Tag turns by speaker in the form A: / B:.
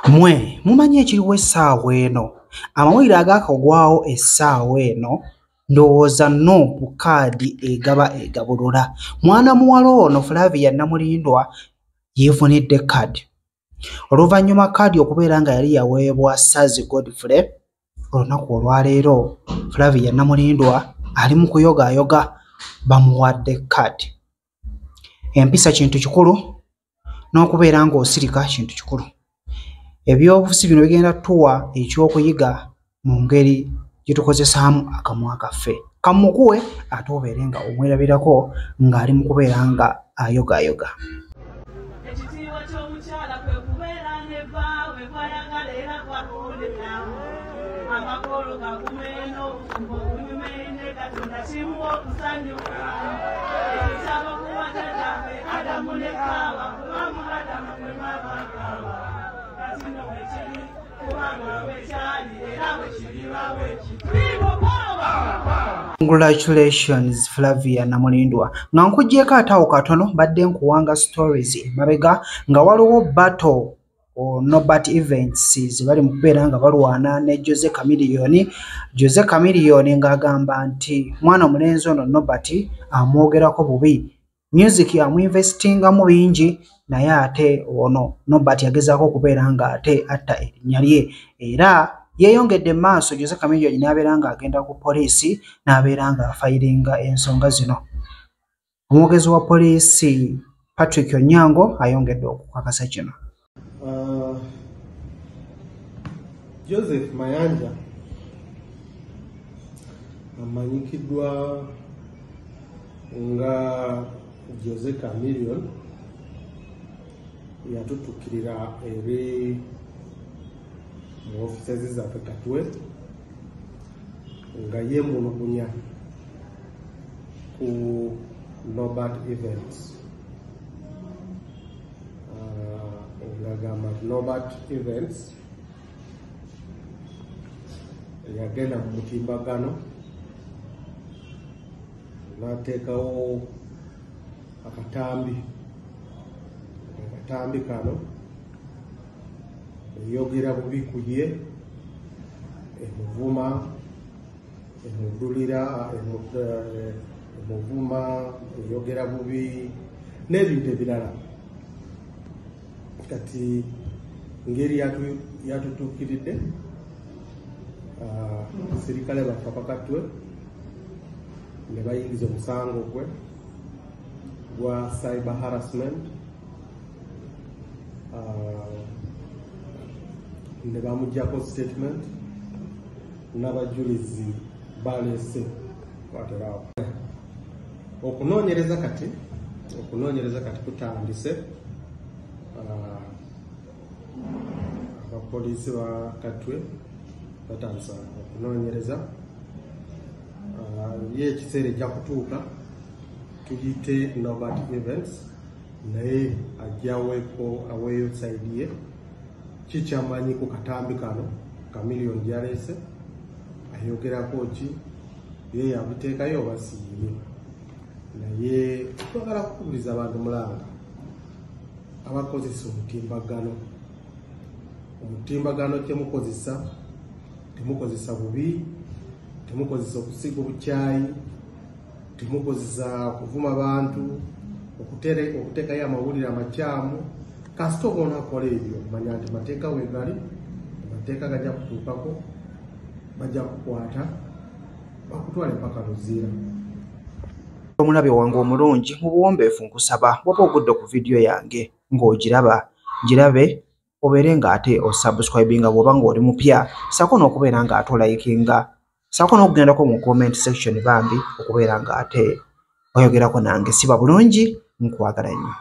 A: Mwe mumanyi ekiriwo essaawa eno amawulire agaakagwawo essaawa eno ndowooza Nuupu kaadi egaba egabulula. Mwana muwala ono Flavia Namulindwa yeefunidde kaadi oluvannyuma kaadi okubeera nga yali yaweebwa Ssazi Godfrey. Olunaku olwaleero Flavia Namulindwa ali mu kuyogaayoga bamuwadde kaadi. Empisa kintu kikulu n'okubeera ng'osirika kintu kikulu. Ebyobufuzi bino bigenda tuwa ekyokuyiga mu ngeri gye tukozesaamu akamwa kaffe. Kamukuwe ate obeere nga omwerabirako ng'ali mu kubeera nga ayogaayoga.
B: Ekitiibwa ky'omukyala kwe kubeera ne bbaawe kwayagala era kwakuwuliramu. Amakolo gakumeeno ng'okunyumaine Katonda kimuwa okusanyuka. Ekitabo ku bajjajjaffe Adamu ne Kaawa kubamu Adamu bwe babagaba. Kati nno bwe kiri kubanga bwe kyali era bwe kiriba bwe kitiibwa Kaawa.
A: Congratulations Flavia Namulindwa. Nga nkuggyeko ataawo katono badde nkuwanga stories emabega nga waliwo battle Norbert Events bali mu kubeera nga balwana ne Jose Chameleone. Jose Chameleone ng'agamba nti mwana omulenzi ono Norbert amwogerako bubi, music amuinvestingamu bingi, naye ate ono Norbert yagezaako okubeera nga ate atta erinnya lye. Era yeeyongedde maaso Jose Chameleone n'abeera ng'agenda ku poliisi n'abeera ng'afayiringa ensonga zino. Omwogezi wa poliisi Patrick Onyango ayongedde okukakasa kino.
C: Joseph Mayanja amanyikiddwa nga Jose Chameleone yatutukirira eri mu offices zaffe Katwe nga yeemulugunya ku Norbert Events. Ngagamba Norbert Events yagenda mu mutimbagano n'ateekawo akatambi kano eyogera bubi ku ye, emuvuma, emudulira, emuvuma, eyogera bubi n'ebintu ebirala. Kati ngeri yatutuukiridde sirikale baffe Katwe ne bayingiza omusango gwe gwa cyber harassment, ne bamuggyako statement n'abajulizi baleese kwaterawo. Okunoonyereza kati kutandise. Abapoliisi ba Katwe batandisa okunoonyereza. Ye ekiseera ejja kutuuka tuyite Norbert Events naye ajja aweeyo sayidi ye kikyamanyi ku katambi kano Chameleone gyaleese, ayogerako ki, ye yabiteekayo oba siyiye. Naye twagala kukubiriza abantu mulanga abakozesa omutimbagano kyemukozesa, temukozesa bubi, temukozesa okusiga obukyayi, temukozesa okuvuma bantu, okuteekayo amawulire amakyamu. Kasita oba onakola ebyo manya nti mateeka weegali, amateeka gajja kutuukako, bajja kukwata bakutwale mpaka luziira.
A: Omulabe wange omulungi mu buwombeefu nkusaba bw'oba ogudde ku vidiyo yange ng'ogiraba girabe obeere ng'ate osubscribinga bw'oba ng'oli mupya, ssaako n'okubeera ng'ate olayikinga, ssaako n'okugendako mu comment section bambi okubeera ng'ate oyogerako nange. Siba bulungi, nkwagala nnyo.